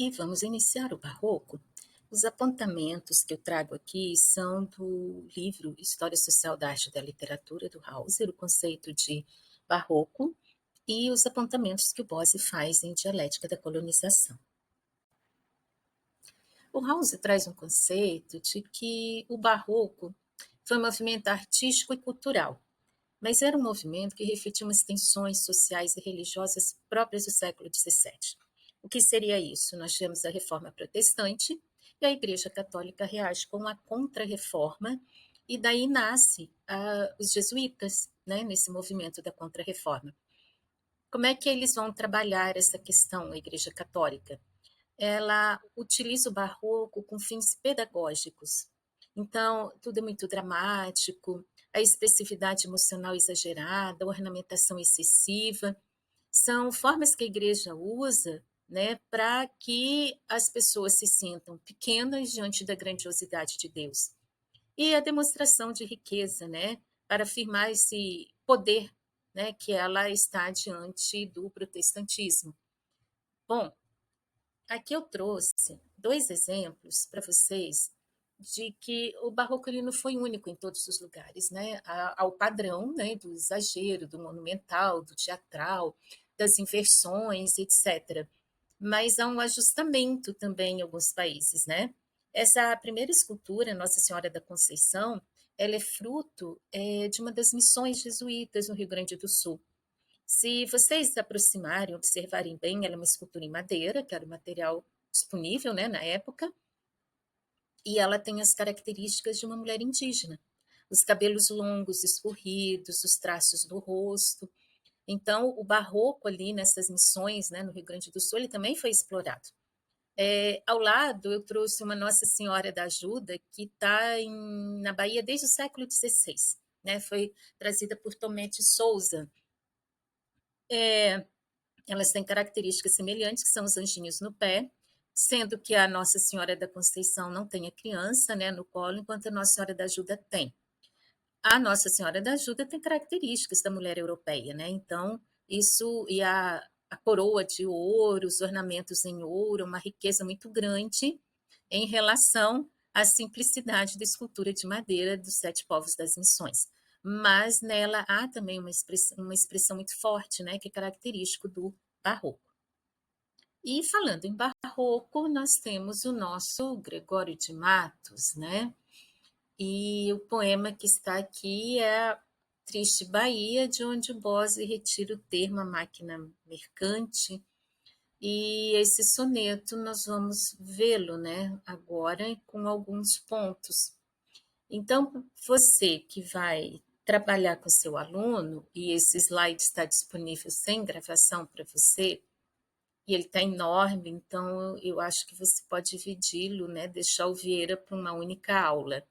E vamos iniciar o barroco. Os apontamentos que eu trago aqui são do livro História Social da Arte e da Literatura, do Hauser, o conceito de barroco, e os apontamentos que o Bose faz em Dialética da Colonização. O Hauser traz um conceito de que o barroco foi um movimento artístico e cultural, mas era um movimento que refletia umas tensões sociais e religiosas próprias do século XVII. O que seria isso? Nós temos a Reforma Protestante e a Igreja Católica reage com a Contra-Reforma, e daí nasce os jesuítas, né, nesse movimento da Contra-Reforma. Como é que eles vão trabalhar essa questão, a Igreja Católica? Ela utiliza o barroco com fins pedagógicos. Então, tudo é muito dramático, a expressividade emocional exagerada, a ornamentação excessiva, são formas que a igreja usa, né, para que as pessoas se sintam pequenas diante da grandiosidade de Deus. E a demonstração de riqueza, né, para afirmar esse poder, né, que ela está diante do protestantismo. Bom, aqui eu trouxe dois exemplos para vocês de que o barroco ele não foi único em todos os lugares, né? Ao padrão, né, do exagero, do monumental, do teatral, das inversões, etc. Mas há um ajustamento também em alguns países, né? Essa primeira escultura, Nossa Senhora da Conceição, ela é fruto de uma das missões jesuítas no Rio Grande do Sul. Se vocês se aproximarem, observarem bem, ela é uma escultura em madeira, que era o material disponível, né, na época, e ela tem as características de uma mulher indígena. Os cabelos longos, escorridos, os traços do rosto. Então, o barroco ali nessas missões, né, no Rio Grande do Sul, ele também foi explorado. Ao lado, eu trouxe uma Nossa Senhora da Ajuda, que está na Bahia desde o século XVI. Né, foi trazida por Tomé de Souza. Elas têm características semelhantes, que são os anjinhos no pé, sendo que a Nossa Senhora da Conceição não tem a criança, né, no colo, enquanto a Nossa Senhora da Ajuda tem. A Nossa Senhora da Ajuda tem características da mulher europeia, né? Então, isso e a coroa de ouro, os ornamentos em ouro, uma riqueza muito grande em relação à simplicidade da escultura de madeira dos sete povos das missões. Mas nela há também uma expressão muito forte, né, que é característico do barroco. E falando em barroco, nós temos o nosso Gregório de Matos, né? E o poema que está aqui é a Triste Bahia, de onde o Bose retira o termo a máquina mercante. E esse soneto nós vamos vê-lo, né, agora com alguns pontos. Então, você que vai trabalhar com seu aluno, e esse slide está disponível sem gravação para você, e ele está enorme, então eu acho que você pode dividi-lo, né, deixar o Vieira para uma única aula.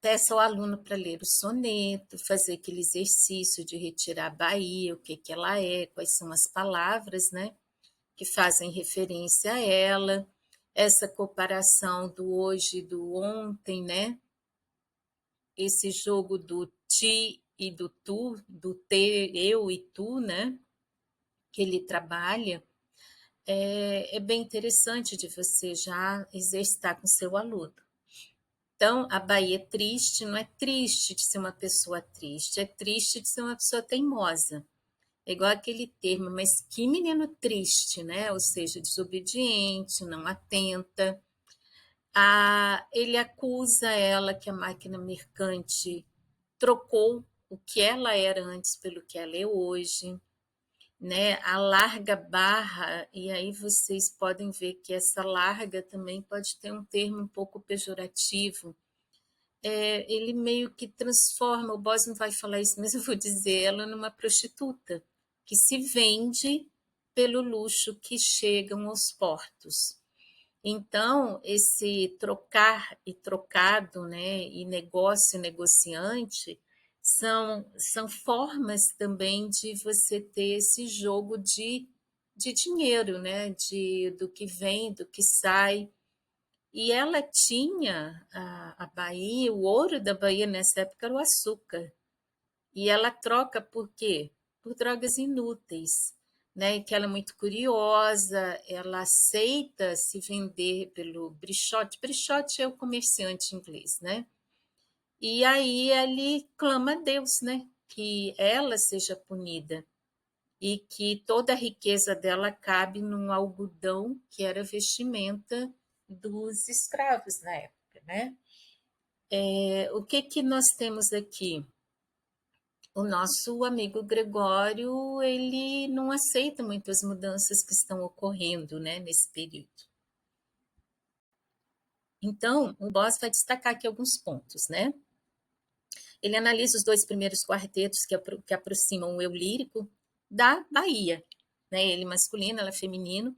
Peça ao aluno para ler o soneto, fazer aquele exercício de retirar a Bahia, o que, que ela é, quais são as palavras, né, que fazem referência a ela, essa comparação do hoje e do ontem, né, esse jogo do ti e do tu, do ter, eu e tu, né, que ele trabalha, é bem interessante de você já exercitar com seu aluno. Então, a Bahia é triste, não é triste de ser uma pessoa triste, é triste de ser uma pessoa teimosa. É igual aquele termo, mas que menino triste, né? Ou seja, desobediente, não atenta. Ele acusa ela que a máquina mercante trocou o que ela era antes pelo que ela é hoje, né? A larga barra, e aí vocês podem ver que essa larga também pode ter um termo um pouco pejorativo. Ele meio que transforma, o Bose não vai falar isso, mas eu vou dizer, ela numa prostituta, que se vende pelo luxo que chegam aos portos. Então, esse trocar e trocado, né, e negócio e negociante, são formas também de você ter esse jogo de dinheiro, né, do que vem, do que sai. E ela tinha a Bahia, o ouro da Bahia nessa época era o açúcar. E ela troca por quê? Por drogas inúteis. né? E que ela é muito curiosa, ela aceita se vender pelo Brichotte. Brichotte é o comerciante inglês, né? E aí ele clama a Deus, né? Que ela seja punida e que toda a riqueza dela cabe num algodão que era vestimenta dos escravos na época, né? O que que nós temos aqui? O nosso amigo Gregório, ele não aceita muito as mudanças que estão ocorrendo, né, nesse período. Então, o Boss vai destacar aqui alguns pontos, né? Ele analisa os dois primeiros quartetos que aproximam o eu lírico da Bahia, né? Ele masculino, ela feminino,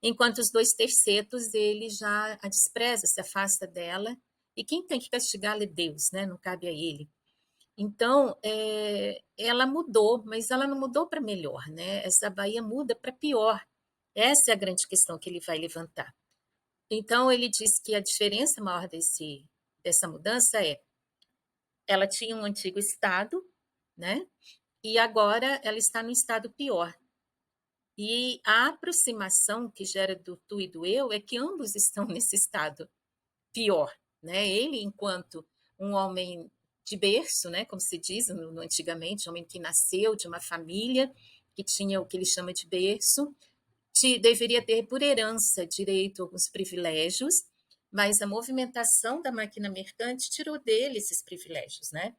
enquanto os dois tercetos ele já a despreza, se afasta dela, e quem tem que castigá-la é Deus, né? Não cabe a ele. Então, ela mudou, mas ela não mudou para melhor, né? Essa Bahia muda para pior. Essa é a grande questão que ele vai levantar. Então, ele diz que a diferença maior dessa mudança é ela tinha um antigo estado, né? E agora ela está no estado pior. E a aproximação que gera do tu e do eu é que ambos estão nesse estado pior, né? Ele, enquanto um homem de berço, né, como se diz no antigamente, um homem que nasceu de uma família que tinha o que ele chama de berço, deveria ter por herança direito a alguns privilégios, mas a movimentação da máquina mercante tirou dele esses privilégios, né?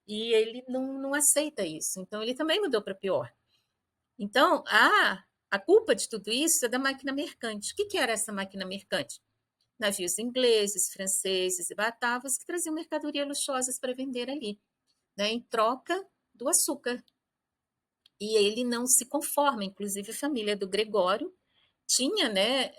E ele não aceita isso. Então, ele também mudou para pior. Então, a culpa de tudo isso é da máquina mercante. O que era essa máquina mercante? Navios ingleses, franceses e batavos que traziam mercadoria luxuosas para vender ali, né, em troca do açúcar. E ele não se conforma, inclusive a família do Gregório tinha, né,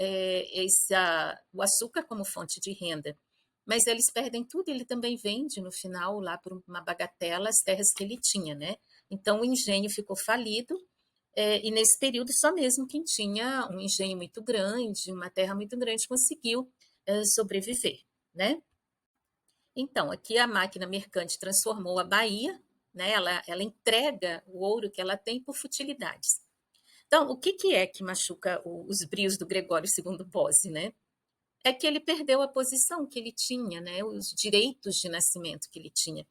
o açúcar como fonte de renda, mas eles perdem tudo, ele também vende no final, lá por uma bagatela, as terras que ele tinha, né? Então o engenho ficou falido, e nesse período só mesmo quem tinha um engenho muito grande, uma terra muito grande, conseguiu sobreviver, né? Então, aqui a máquina mercante transformou a Bahia, né? Ela entrega o ouro que ela tem por futilidades. Então, o que, que é que machuca os brios do Gregório segundo Bose, né? É que ele perdeu a posição que ele tinha, né? Os direitos de nascimento que ele tinha.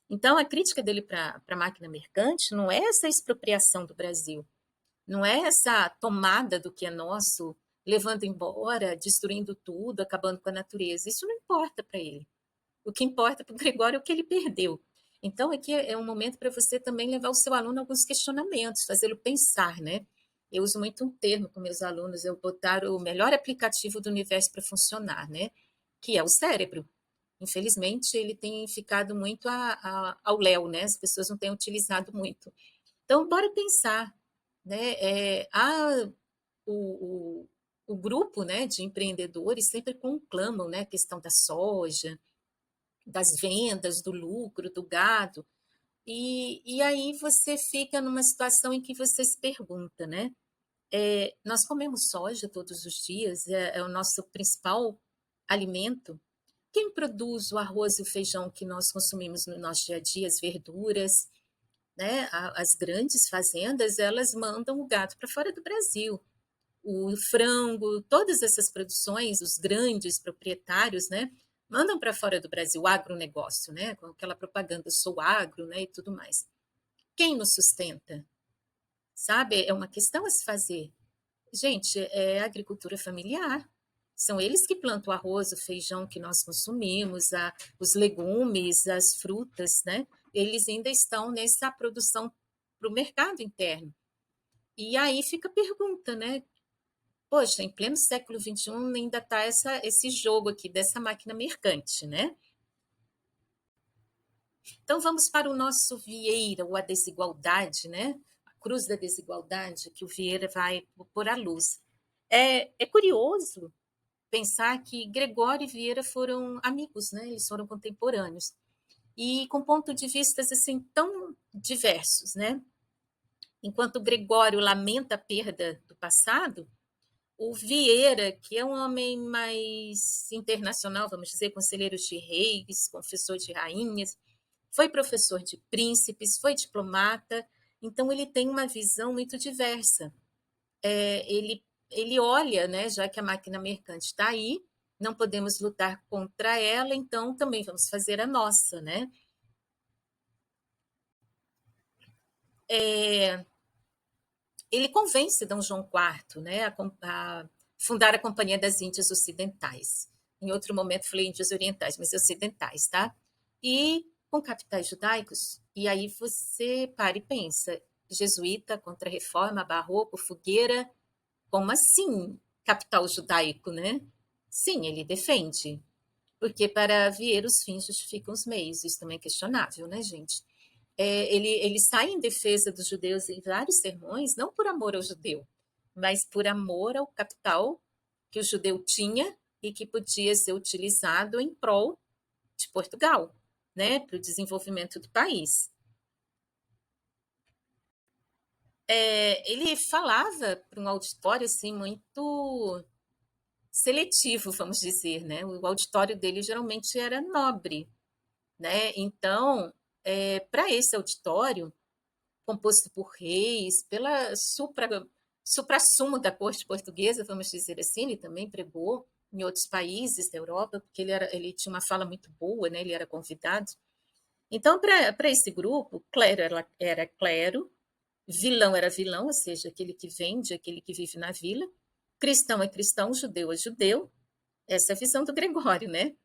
Então, a crítica dele para a máquina mercante não é essa expropriação do Brasil, não é essa tomada do que é nosso, levando embora, destruindo tudo, acabando com a natureza. Isso não importa para ele. O que importa para o Gregório é o que ele perdeu. Então, aqui é um momento para você também levar o seu aluno a alguns questionamentos, fazê-lo pensar, né? Eu uso muito um termo com meus alunos, eu botar o melhor aplicativo do universo para funcionar, né? Que é o cérebro. Infelizmente, ele tem ficado muito ao léu, né? As pessoas não têm utilizado muito. Então, bora pensar, né? O, o, o grupo, né, de empreendedores sempre conclamam, né, a questão da soja, das vendas, do lucro, do gado. E aí você fica numa situação em que você se pergunta, né? Nós comemos soja todos os dias, é o nosso principal alimento. Quem produz o arroz e o feijão que nós consumimos no nosso dia a dia, as verduras, né? As grandes fazendas, elas mandam o gado para fora do Brasil. O frango, todas essas produções, os grandes proprietários, né, mandam para fora do Brasil o agronegócio, né, com aquela propaganda sou agro, né, e tudo mais. Quem nos sustenta? Sabe? É uma questão a se fazer. Gente, é agricultura familiar. São eles que plantam o arroz, o feijão que nós consumimos, os legumes, as frutas, né? Eles ainda estão nessa produção para o mercado interno. E aí fica a pergunta, né? Poxa, em pleno século XXI ainda está esse jogo aqui dessa máquina mercante, né? Então vamos para o nosso Vieira, ou a desigualdade, né? A cruz da desigualdade que o Vieira vai pôr à luz. É curioso pensar que Gregório e Vieira foram amigos, né? Eles foram contemporâneos e com pontos de vista assim tão diversos, né? Enquanto Gregório lamenta a perda do passado, o Vieira, que é um homem mais internacional, vamos dizer, conselheiro de reis, confessor de rainhas, foi professor de príncipes, foi diplomata, então ele tem uma visão muito diversa. ele olha, né, já que a máquina mercante está aí, não podemos lutar contra ela, então também vamos fazer a nossa, né? É, ele convence Dom João IV, né, a fundar a Companhia das Índias Ocidentais. Em outro momento falei Índias Orientais, mas ocidentais, tá? E com capitais judaicos. E aí você para e pensa, jesuíta, contra-reforma, barroco, fogueira, como assim capital judaico, né? Sim, ele defende, porque para Vieira os fins justificam os meios, isso também é questionável, né, gente? Ele sai em defesa dos judeus em vários sermões, não por amor ao judeu, mas por amor ao capital que o judeu tinha e que podia ser utilizado em prol de Portugal, né, para o desenvolvimento do país. Ele falava para um auditório assim muito seletivo, vamos dizer, né? O auditório dele geralmente era nobre, né? Então, para esse auditório, composto por reis, pela supra-sumo da corte portuguesa, vamos dizer assim, ele também pregou em outros países da Europa, porque ele tinha uma fala muito boa, né? Ele era convidado. Então, para esse grupo, clero era clero, vilão era vilão, ou seja, aquele que vende, aquele que vive na vila, cristão é cristão, judeu é judeu. Essa é a visão do Gregório, né?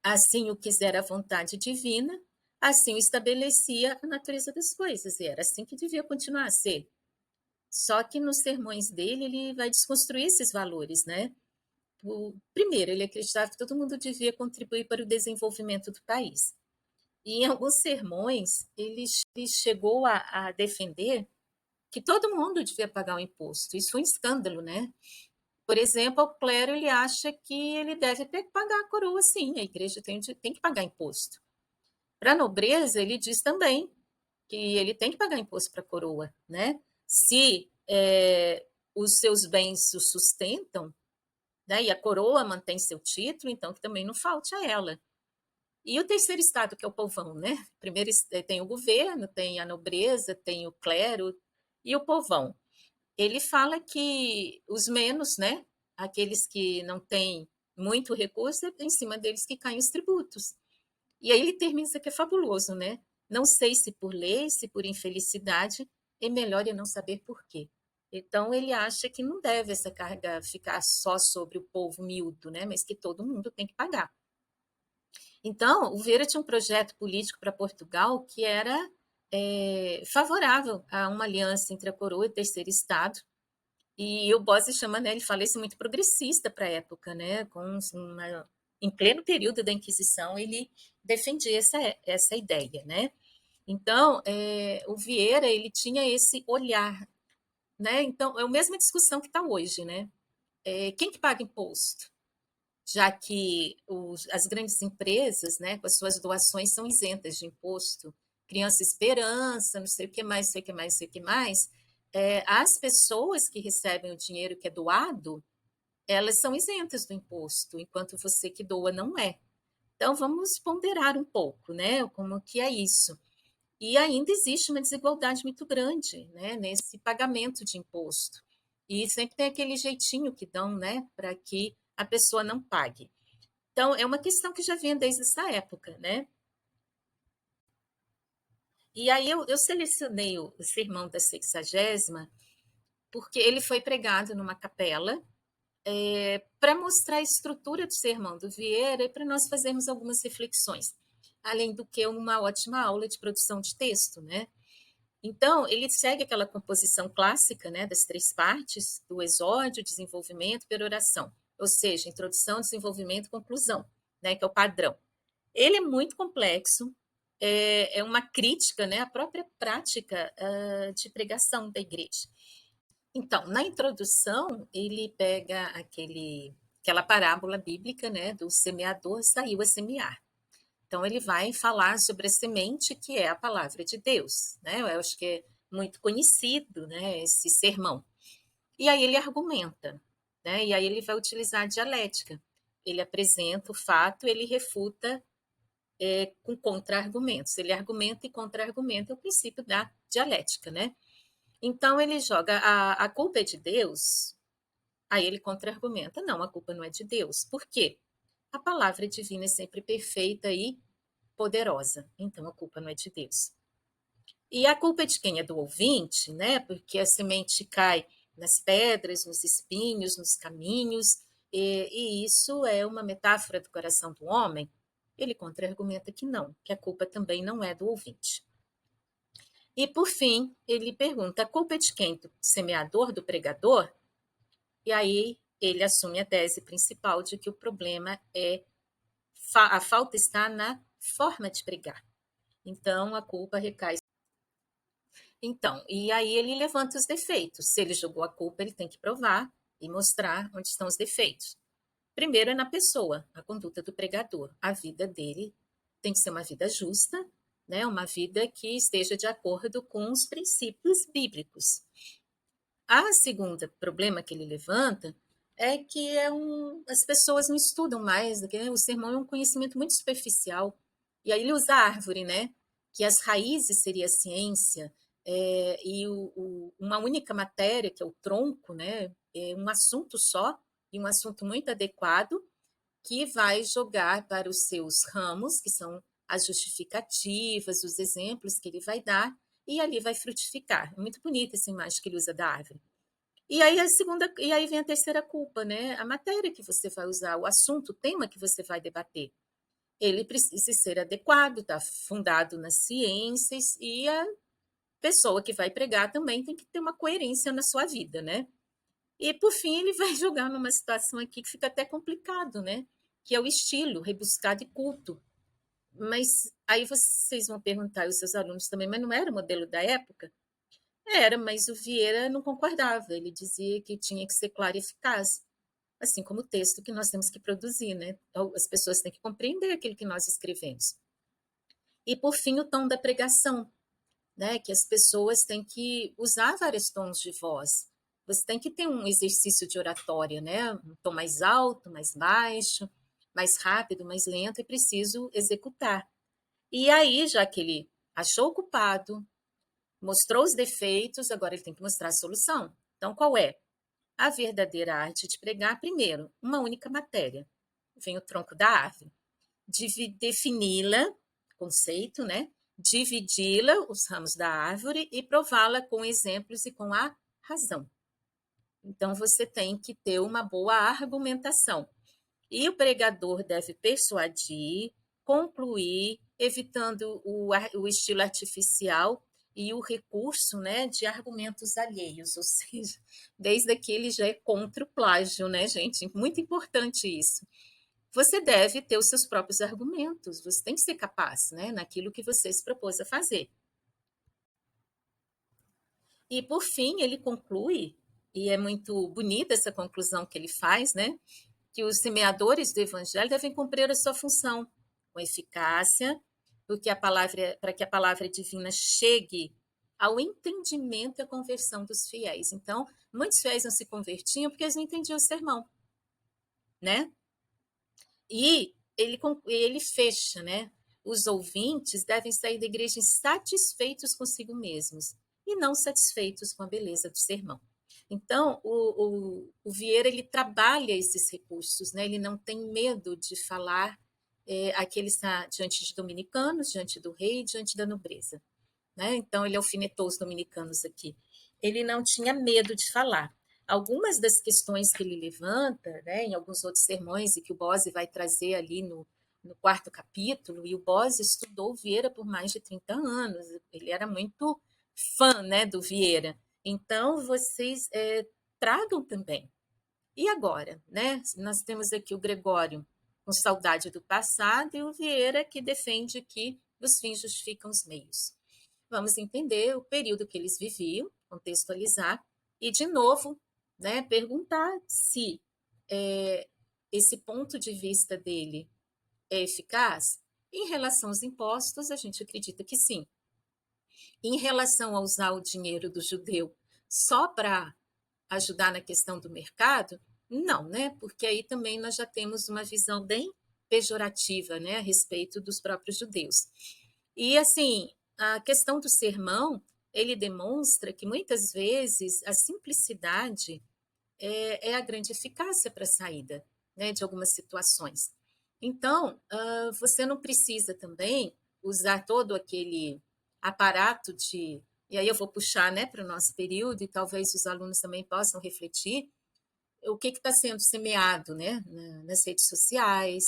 Assim o quiser a vontade divina, assim o estabelecia a natureza das coisas, e era assim que devia continuar a ser. Só que nos sermões dele, ele vai desconstruir esses valores, né? Primeiro, ele acreditava que todo mundo devia contribuir para o desenvolvimento do país. E em alguns sermões, ele chegou a defender que todo mundo devia pagar o imposto. Isso foi um escândalo, né? Por exemplo, o clero ele acha que ele deve ter que pagar a coroa, sim, a igreja tem que pagar imposto. Para a nobreza, ele diz também que ele tem que pagar imposto para a coroa, né? Se os seus bens o sustentam, né, e a coroa mantém seu título, então que também não falte a ela. E o terceiro estado, que é o povão, né? Primeiro tem o governo, tem a nobreza, tem o clero e o povão. Ele fala que os menos, né? Aqueles que não têm muito recurso, é em cima deles que caem os tributos. E aí ele termina isso aqui é fabuloso, né? Não sei se por lei, se por infelicidade, é melhor eu não saber por quê. Então ele acha que não deve essa carga ficar só sobre o povo miúdo, né? Mas que todo mundo tem que pagar. Então, o Vieira tinha um projeto político para Portugal que era favorável a uma aliança entre a coroa e o terceiro estado. E o Bose chama, né, ele fala isso muito progressista para a época, né, em pleno período da Inquisição, ele defendia essa ideia, né? Então, o Vieira, ele tinha esse olhar, né? Então, é a mesma discussão que está hoje, né? Quem que paga imposto? Já que as grandes empresas, né, com as suas doações são isentas de imposto, Criança Esperança, não sei o que mais, sei o que mais, sei o que mais, as pessoas que recebem o dinheiro que é doado, elas são isentas do imposto, enquanto você que doa não é. Então, vamos ponderar um pouco, né, como que é isso. E ainda existe uma desigualdade muito grande, né, nesse pagamento de imposto. E sempre tem aquele jeitinho que dão, né, para que a pessoa não pague. Então, é uma questão que já vem desde essa época, né? E aí eu selecionei o sermão da sexagésima, porque ele foi pregado numa capela, para mostrar a estrutura do sermão do Vieira e para nós fazermos algumas reflexões, além do que uma ótima aula de produção de texto, né? Então, ele segue aquela composição clássica, né, das três partes, do exórdio, desenvolvimento e peroração, ou seja, introdução, desenvolvimento e conclusão, né, que é o padrão. Ele é muito complexo, é uma crítica, né, à própria prática de pregação da igreja. Então, na introdução, ele pega aquela parábola bíblica, né, do semeador saiu a semear. Então, ele vai falar sobre a semente que é a palavra de Deus, né? Eu acho que é muito conhecido, né, esse sermão. E aí ele argumenta, né? E aí ele vai utilizar a dialética. Ele apresenta o fato, ele refuta com contra-argumentos. Ele argumenta e contra-argumenta, é o princípio da dialética, né? Então ele joga a culpa é de Deus, aí ele contra-argumenta, não, a culpa não é de Deus. Por quê? A palavra divina é sempre perfeita e poderosa, então a culpa não é de Deus. E a culpa é de quem? É do ouvinte, né? Porque a semente cai nas pedras, nos espinhos, nos caminhos, e isso é uma metáfora do coração do homem. Ele contra-argumenta que não, que a culpa também não é do ouvinte. E, por fim, ele pergunta: a culpa é de quem? Do semeador, do pregador? E aí ele assume a tese principal de que o problema é a falta está na forma de pregar. Então, a culpa recai. Então, e aí ele levanta os defeitos. Se ele jogou a culpa, ele tem que provar e mostrar onde estão os defeitos. Primeiro é na pessoa, a conduta do pregador. A vida dele tem que ser uma vida justa, né? Uma vida que esteja de acordo com os princípios bíblicos. A segunda problema que ele levanta é que as pessoas não estudam mais, né? O sermão é um conhecimento muito superficial. E aí ele usa a árvore, né? Que as raízes seria a ciência, e uma única matéria, que é o tronco, né? É um assunto só, e um assunto muito adequado, que vai jogar para os seus ramos, que são as justificativas, os exemplos que ele vai dar, e ali vai frutificar. É muito bonita essa imagem que ele usa da árvore. E aí vem a terceira culpa, né? A matéria que você vai usar, o assunto, o tema que você vai debater. Ele precisa ser adequado, está fundado nas ciências, e a pessoa que vai pregar também tem que ter uma coerência na sua vida, né? E por fim ele vai jogar numa situação aqui que fica até complicado, né? Que é o estilo rebuscado e culto. Mas aí vocês vão perguntar aos seus alunos também, mas não era o modelo da época? Era, mas o Vieira não concordava. Ele dizia que tinha que ser claro e eficaz, assim como o texto que nós temos que produzir, né? Então, as pessoas têm que compreender aquilo que nós escrevemos. E por fim, o tom da pregação, né? Que as pessoas têm que usar vários tons de voz. Você tem que ter um exercício de oratória, né? Um tom mais alto, mais baixo, mais rápido, mais lento, e preciso executar. E aí, já que ele achou o culpado, mostrou os defeitos, agora ele tem que mostrar a solução. Então, qual é? A verdadeira arte de pregar, primeiro, uma única matéria. Vem o tronco da árvore. Defini-la, conceito, né? Dividi-la, os ramos da árvore, e prová-la com exemplos e com a razão. Então, você tem que ter uma boa argumentação. E o pregador deve persuadir, concluir, evitando o estilo artificial e o recurso, né, de argumentos alheios, ou seja, desde aqui ele já é contra o plágio, né, gente? Muito importante isso. Você deve ter os seus próprios argumentos, você tem que ser capaz, né, naquilo que você se propôs a fazer. E por fim, ele conclui, e é muito bonita essa conclusão que ele faz, né, que os semeadores do evangelho devem cumprir a sua função com eficácia, porque para que a palavra divina chegue ao entendimento e à conversão dos fiéis. Então, muitos fiéis não se convertiam porque eles não entendiam o sermão, né? E ele fecha, né? Os ouvintes devem sair da igreja insatisfeitos consigo mesmos e não satisfeitos com a beleza do sermão. Então, o Vieira ele trabalha esses recursos, né? Ele não tem medo de falar. Aqui ele está diante de dominicanos, diante do rei, diante da nobreza, né? Então, ele alfinetou os dominicanos aqui. Ele não tinha medo de falar. Algumas das questões que ele levanta, né, em alguns outros sermões, e que o Bose vai trazer ali no quarto capítulo, e o Bose estudou Vieira por mais de 30 anos, ele era muito fã, né, do Vieira. Então, vocês tragam também. E agora, né? Nós temos aqui o Gregório com saudade do passado e o Vieira que defende que os fins justificam os meios. Vamos entender o período que eles viviam, contextualizar e, de novo, né, perguntar se esse ponto de vista dele é eficaz. Em relação aos impostos, a gente acredita que sim. Em relação a usar o dinheiro do judeu só para ajudar na questão do mercado, não, né? Porque aí também nós já temos uma visão bem pejorativa, né, a respeito dos próprios judeus. E assim, a questão do sermão ele demonstra que muitas vezes a simplicidade é a grande eficácia para a saída, né, de algumas situações. Então, você não precisa também usar todo aquele aparato de. E aí eu vou puxar, né, para o nosso período, e talvez os alunos também possam refletir o que está sendo semeado, né, nas redes sociais.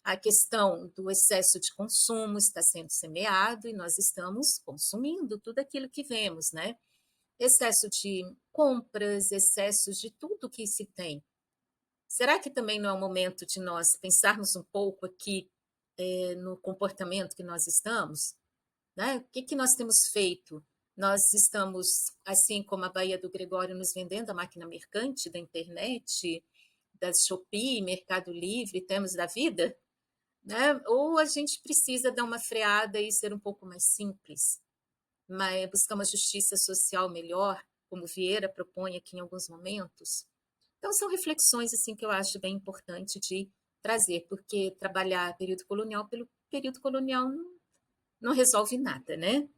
A questão do excesso de consumo está sendo semeado e nós estamos consumindo tudo aquilo que vemos, né? Excesso de compras, excessos de tudo que se tem. Será que também não é o momento de nós pensarmos um pouco aqui no comportamento que nós estamos? Né? O que, que nós temos feito? Nós estamos, assim como a Baía do Gregório, nos vendendo a máquina mercante da internet, da Shopee, Mercado Livre, temos da vida? Né? Ou a gente precisa dar uma freada e ser um pouco mais simples, mas buscar uma justiça social melhor, como Vieira propõe aqui em alguns momentos? Então, são reflexões assim que eu acho bem importante de trazer, porque trabalhar período colonial pelo período colonial não resolve nada, né?